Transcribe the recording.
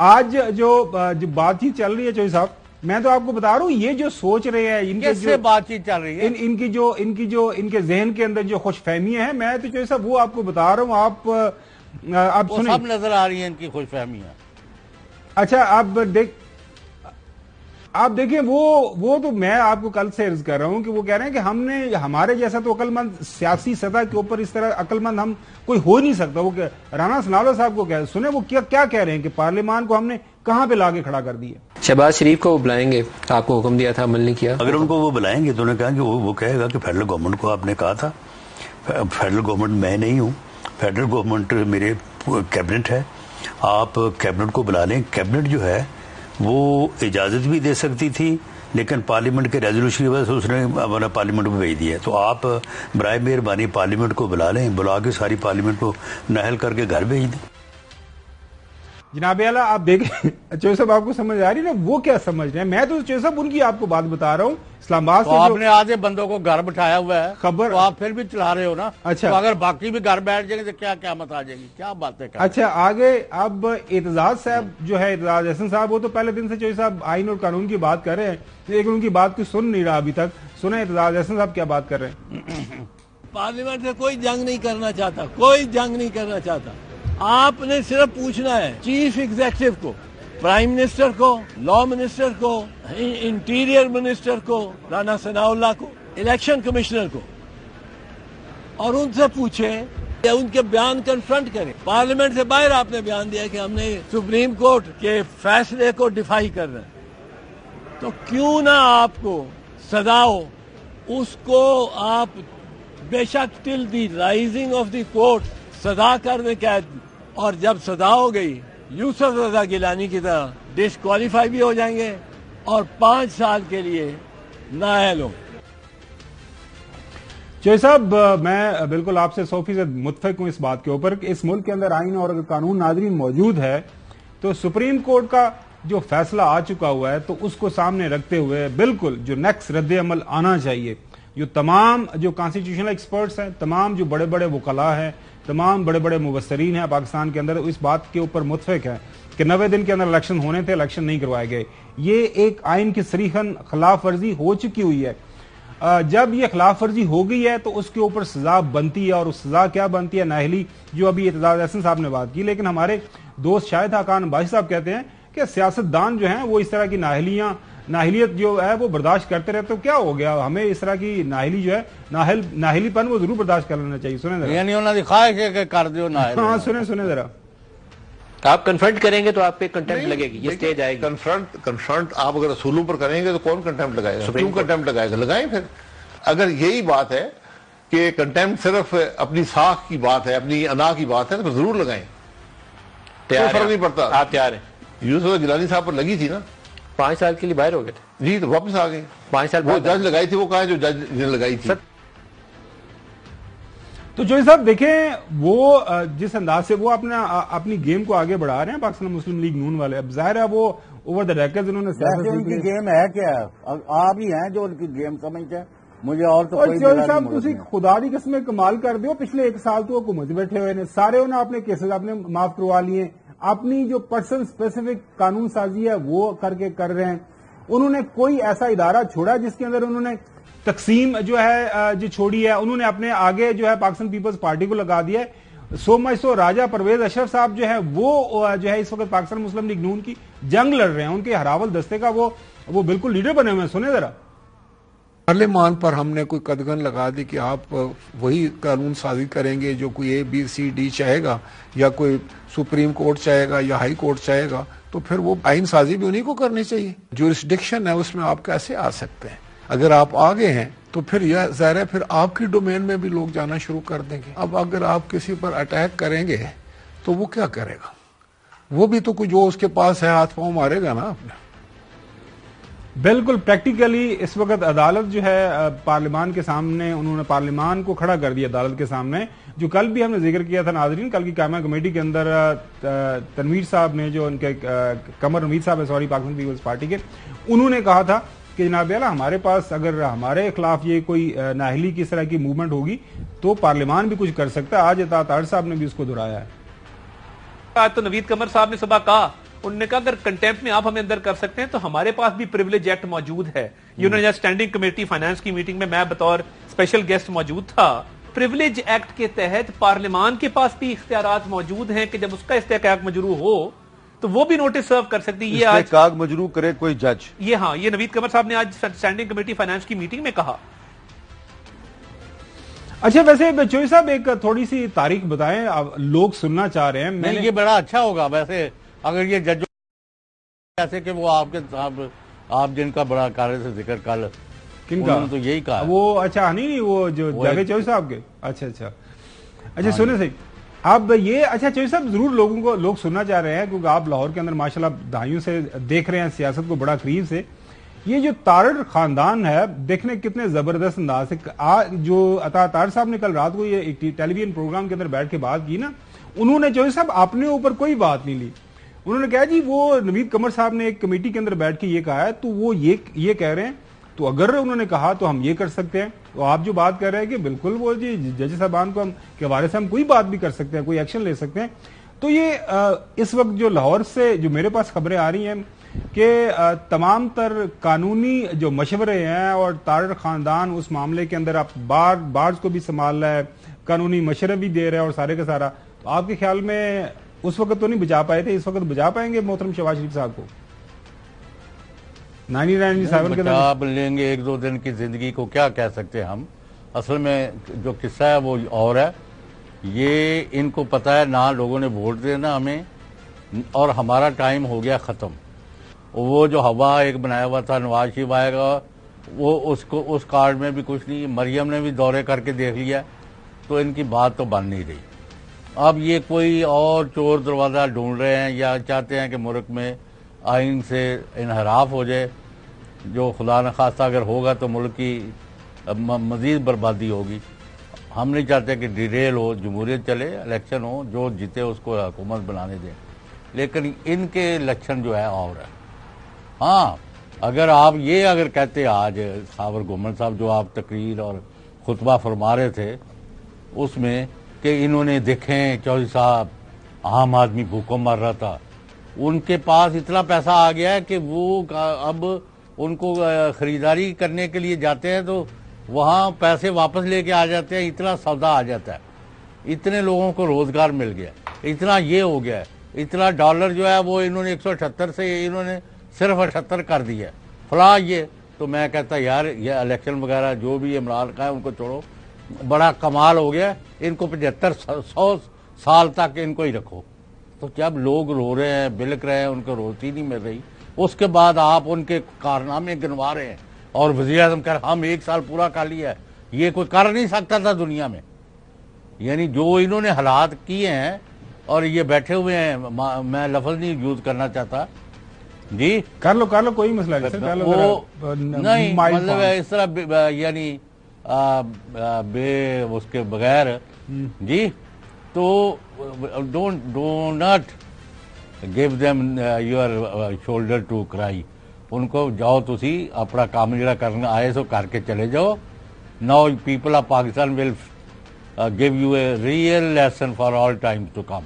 آج جو بات چیت چل رہی ہے چوہی صاحب، میں تو آپ کو بتا رہا ہوں یہ جو سوچ رہے ہیں ان کے جو بات چیت چل رہی ہے ان کے ذہن کے اندر جو خوش فہمیاں ہیں، میں تو چوہی صاحب وہ آپ کو بتا رہا ہوں. آپ سنیں، سب نظر آ رہی ہیں ان کی خوش فہمیاں. اچھا آپ دیکھیں وہ تو میں آپ کو کل سے عرض کر رہا ہوں کہ وہ کہہ رہے ہیں کہ ہمارے جیسا تو عقل مند سیاسی سطح کے اوپر اس طرح عقل مند ہم کوئی ہو نہیں سکتا. وہ رانا ثناءاللہ صاحب کو سنیں وہ کیا کہہ رہے ہیں کہ پارلیمان کو ہم نے کہاں پہ لا کے کھڑا کر دیا. شہباز شریف کو وہ بلائیں گے، آپ کو حکم دیا تھا، عمل نہیں کیا. اگر ان کو وہ بلائیں گے تو انہوں نے کہا کہ وہ کہے گا کہ فیڈرل گورنمنٹ کو آپ نے کہا تھا. فیڈرل گورنمنٹ میں نہیں ہوں، فیڈرل گورنمنٹ میرے کیبنٹ ہے، آپ کیبنٹ کو بلا لیں. کیبنٹ جو ہے وہ اجازت بھی دے سکتی تھی، لیکن پارلیمنٹ کے ریزولوشن کی وجہ سے اس نے ہمارا پارلیمنٹ میں بھیج دیا. تو آپ برائے مہربانی پارلیمنٹ کو بلا لیں، بلا کے ساری پارلیمنٹ کو نہل کر کے گھر بھیج دیں. جناب اعلیٰ آپ دیکھیں چوہی صاحب آپ کو سمجھ آ رہی نا وہ کیا سمجھ رہے ہیں. میں تو چوہی صاحب ان کی آپ کو بات بتا رہا ہوں. اسلام آباد سے آپ نے آدھے بندوں کو گھر بٹھایا ہوا ہے خبر، تو آپ پھر بھی چلا رہے ہو نا. اچھا تو اگر باقی بھی گھر بیٹھ جائیں گے تو کیا قیامت آ جائے گی؟ کیا باتیں کر. اچھا آگے اب اعتزاز صاحب جو ہے، اعتزاز احسن صاحب، وہ تو پہلے دن سے چوہی صاحب آئین اور قانون کی بات کر رہے ہیں، لیکن ان کی بات کو سن نہیں رہا ابھی تک. سنیں اعتزاز احسن صاحب کیا بات کر رہے ہیں. پارلیمنٹ سے کوئی جنگ نہیں کرنا چاہتا، کوئی جنگ نہیں کرنا چاہتا. آپ نے صرف پوچھنا ہے چیف ایگزیکٹو کو، پرائم منسٹر کو، لا منسٹر کو، انٹیریئر منسٹر کو، رانا ثناءاللہ کو، الیکشن کمشنر کو، اور ان سے پوچھیں یا ان کے بیان کنفرنٹ کریں. پارلیمنٹ سے باہر آپ نے بیان دیا کہ ہم نے سپریم کورٹ کے فیصلے کو ڈیفائی کر رہے ہیں، تو کیوں نہ آپ کو سزا ہو، اس کو آپ بے شک ٹل دی رائزنگ آف دی کورٹ سزا کر دیں قید. اور جب سزا ہو گئی یوسف رضا گیلانی کی طرح ڈسکوالیفائی بھی ہو جائیں گے اور 5 سال کے لیے نااہل ہوں. چوہی صاحب میں بالکل آپ سے 100% متفق ہوں اس بات کے اوپر کہ اس ملک کے اندر آئین اور قانون ناظرین موجود ہے تو سپریم کورٹ کا جو فیصلہ آ چکا ہوا ہے تو اس کو سامنے رکھتے ہوئے بالکل جو نیکسٹ رد عمل آنا چاہیے. جو تمام جو کانسٹیٹیوشنل ایکسپرٹس ہیں، تمام جو بڑے بڑے وکلاء ہیں، تمام بڑے بڑے مبصرین ہیں پاکستان کے اندر، اس بات کے اوپر متفق ہیں کہ 90 دن کے اندر الیکشن ہونے تھے، الیکشن نہیں کروائے گئے. یہ ایک آئین کی صریحاً خلاف ورزی ہو چکی ہوئی ہے. جب یہ خلاف ورزی ہو گئی ہے تو اس کے اوپر سزا بنتی ہے، اور اس سزا کیا بنتی ہے؟ نااہلی، جو ابھی اعتزاز احسن صاحب نے بات کی. لیکن ہمارے دوست شاہد حقان عباسی صاحب کہتے ہیں کہ سیاستدان جو ہیں وہ اس طرح کی نااہلیت جو ہے وہ برداشت کرتے رہتے. تو کیا ہو گیا؟ ہمیں اس طرح کی نااہلی جو ہے، نااہلی پن وہ ضرور برداشت کر لینا چاہیے. سنیں ذرا. یعنی انہوں نے خواہش ہے کہ کر دیو نااہل. ہاں سنیں ذرا. آپ کنفرنٹ کریں گے تو آپ پہ کنٹمپٹ لگے گی، یہ سٹیج آئے گی. کنفرنٹ آپ اگر اصولوں پر کریں گے تو کون کنٹمپٹ لگائے گا؟ کیوں کنٹمپٹ لگائے گا؟ لگائیں پھر. اگر یہی بات ہے کہ کنٹمپٹ صرف اپنی ساکھ کی بات ہے، اپنی انا کی بات ہے، تو ضرور لگائیں، کوئی فرق نہیں پڑتا. آپ تیار ہیں؟ یوسف گیلانی صاحب پر لگی تھی نا، 5 سال کے لیے باہر ہو گئے تھے جی، تو واپس آ گئے. 5 سال وہ جج لگائی تھی، وہ کہاں جو جج نے لگائی تھی. تو چوہی صاحب دیکھیں وہ جس انداز سے وہ اپنی گیم کو آگے بڑھا رہے ہیں پاکستان مسلم لیگ نون والے. اب ظاہر ہے وہ اوور دا ریکرز انہوں نے ان کی گیم ہے کیا؟ آپ ہی ہیں جو ان کی گیم سمجھتے ہیں. مجھے اور تو کوئی چوہی صاحب تسی خدا دی قسم کمال کر دیو. پچھلے 1 سال تو حکومت بیٹھے ہوئے نے، سارے انہوں نے اپنے کیسز اپنے معاف کروا لیے، اپنی جو پرسن اسپیسیفک قانون سازی ہے وہ کر رہے ہیں. انہوں نے کوئی ایسا ادارہ چھوڑا جس کے اندر انہوں نے تقسیم جو ہے جو چھوڑی ہے؟ انہوں نے اپنے آگے جو ہے پاکستان پیپلز پارٹی کو لگا دیا ہے. سو راجہ پرویز اشرف صاحب جو ہے وہ جو ہے اس وقت پاکستان مسلم لیگ نون کی جنگ لڑ رہے ہیں. ان کے ہراول دستے کا وہ بالکل لیڈر بنے ہوئے ہیں. سنیں ذرا. پارلیمان پر ہم نے کوئی قدغن لگا دی کہ آپ وہی قانون سازی کریں گے جو کوئی ABCD چاہے گا، یا کوئی سپریم کورٹ چاہے گا یا ہائی کورٹ چاہے گا، تو پھر وہ آئین سازی بھی انہی کو کرنی چاہیے. جورسڈکشن ہے اس میں آپ کیسے آ سکتے ہیں؟ اگر آپ آگے ہیں تو پھر یہ ظاہر ہے پھر آپ کی ڈومین میں بھی لوگ جانا شروع کر دیں گے. اب اگر آپ کسی پر اٹیک کریں گے تو وہ کیا کرے گا؟ وہ بھی تو جو اس کے پاس ہے ہاتھ پاؤں مارے گا نا. آپ نے بالکل پریکٹیکلی اس وقت عدالت جو ہے پارلیمان کے سامنے، انہوں نے پارلیمان کو کھڑا کر دیا عدالت کے سامنے. جو کل بھی ہم نے ذکر کیا تھا ناظرین، کل کی قائمہ کمیٹی کے اندر تنویر صاحب نے، جو ان کے قمر نوید صاحب ہے سوری پاکستان پیپلز پارٹی کے، انہوں نے کہا تھا کہ جناب اعلیٰ ہمارے پاس اگر ہمارے خلاف یہ کوئی نااہلی کی اس طرح کی موومنٹ ہوگی تو پارلیمان بھی کچھ کر سکتا ہے. آج اطاعت صاحب نے بھی اس کو دہرایا ہے. آج تو نوید قمر صاحب نے صبح کہا انہوں نے کہا اگر کنٹیمپٹ میں آپ ہمیں اندر کر سکتے ہیں تو ہمارے پاس بھی پریویلیج ایکٹ موجود ہے. یہ انہوں نے اسٹینڈنگ کمیٹی فائنانس کی میٹنگ میں بطور اسپیشل گیسٹ موجود تھا. پریویلیج ایکٹ کے تحت پارلیمان کے پاس بھی اختیارات موجود ہیں کہ جب اس کا استحقاق مجروح ہو تو وہ بھی نوٹس سرو کر سکتی. یہ آج استحقاق مجروح کرے کوئی جج. یہ نوید قمر صاحب نے آج اسٹینڈنگ کمیٹی فائنانس کی میٹنگ میں کہا. اچھا ویسے چوہی صاحب ایک تھوڑی سی تاریخ بتائیں, لوگ سننا چاہ رہے ہیں. یہ بڑا اچھا ہوگا ویسے اگر یہ جج ایسے کہ وہ آپ کے آپ جن کا بڑا کارے سے ذکر کل کن کا تو یہی کہا وہ اچھا نہیں وہ جو جاوید چوہی صاحب کے اچھا سنیں صحیح اب یہ اچھا چوہی صاحب ضرور لوگ سننا چاہ رہے ہیں کیونکہ آپ لاہور کے اندر ماشاءاللہ دہائیوں سے دیکھ رہے ہیں سیاست کو بڑا قریب سے. یہ جو تارڑ خاندان ہے دیکھنے کتنے زبردست انداز سے جو عطا تارڑ صاحب نے کل رات کو یہ ایک ٹیلی ویژن پروگرام کے اندر بیٹھ کے بات کی نا, انہوں نے چوہی صاحب اپنے اوپر کوئی بات نہیں لی. انہوں نے کہا جی وہ نوید قمر صاحب نے ایک کمیٹی کے اندر بیٹھ کے یہ کہا ہے تو وہ یہ کہہ رہے ہیں تو اگر انہوں نے کہا تو ہم یہ کر سکتے ہیں. تو آپ جو بات کر رہے ہیں کہ بالکل وہ جی جج صاحبان کو ہم کے حوالے سے ہم کوئی بات بھی کر سکتے ہیں, کوئی ایکشن لے سکتے ہیں. تو یہ اس وقت جو لاہور سے جو میرے پاس خبریں آ رہی ہیں کہ تمام تر قانونی جو مشورے ہیں اور تارڑ خاندان اس معاملے کے اندر آپ بارز کو بھی سنبھال رہا ہے, قانونی مشورے بھی دے رہے ہیں اور سارے کا سارا. تو آپ کے خیال میں اس وقت تو نہیں بچا پائے تھے, اس وقت بچا پائیں گے محترم شہباز شریف صاحب کو 1997 کے بچا لیں گے؟ ایک دو دن کی زندگی کو کیا کہہ سکتے ہم. اصل میں جو قصہ ہے وہ اور ہے. یہ ان کو پتہ ہے نہ لوگوں نے ووٹ دینا ہمیں اور ہمارا ٹائم ہو گیا ختم. وہ جو ہوا ایک بنایا ہوا تھا نواز شریف آئے گا وہ اس کارڈ میں بھی کچھ نہیں. مریم نے بھی دورے کر کے دیکھ لیا تو ان کی بات تو بن نہیں رہی. اب یہ کوئی اور چور دروازہ ڈھونڈ رہے ہیں یا چاہتے ہیں کہ ملک میں آئین سے انحراف ہو جائے, جو خدا نخواستہ اگر ہوگا تو ملک کی مزید بربادی ہوگی. ہم نہیں چاہتے کہ ڈیریل ہو, جمہوریت چلے, الیکشن ہو, جو جیتے اس کو حکومت بنانے دیں. لیکن ان کے لچھن جو ہے اور ہے. ہاں اگر آپ اگر کہتے آج خاور گومن صاحب جو آپ تقریر اور خطبہ فرما رہے تھے اس میں کہ انہوں نے دیکھیں چودھری صاحب عام آدمی بھوکوں مر رہا تھا, ان کے پاس اتنا پیسہ آ گیا ہے کہ وہ اب ان کو خریداری کرنے کے لیے جاتے ہیں تو وہاں پیسے واپس لے کے آ جاتے ہیں. اتنا سودا آ جاتا ہے, اتنے لوگوں کو روزگار مل گیا, اتنا یہ ہو گیا ہے, اتنا ڈالر جو ہے وہ انہوں نے 178 سے انہوں نے صرف 78 کر دیا فلاں. یہ تو میں کہتا یار یہ الیکشن وغیرہ جو بھی عمران کا ہے ان کو چھوڑو, بڑا کمال ہو گیا. ان کو 75-100 سال تک ان کو ہی رکھو. تو جب لوگ رو رہے ہیں, بلک رہے ہیں, ان کو روٹی نہیں مل رہی, اس کے بعد آپ ان کے کارنامے گنوا رہے ہیں اور وزیر اعظم کہہ رہے ہم 1 سال پورا کر لیا ہے. یہ کوئی کر نہیں سکتا تھا دنیا میں. یعنی جو انہوں نے حالات کیے ہیں اور یہ بیٹھے ہوئے ہیں, میں لفظ نہیں یوز کرنا چاہتا جی, کر لو کوئی مسئلہ نہیں, وہ نہیں مطلب اس طرح یعنی بے اس کے بغیر جی. تو do not give them your shoulder to cry. ان کو جاؤ تسی اپنا کام جڑا کرنا آئے سو کر کے چلے جاؤ. Now people of Pakistan will give you a real lesson for all time to come.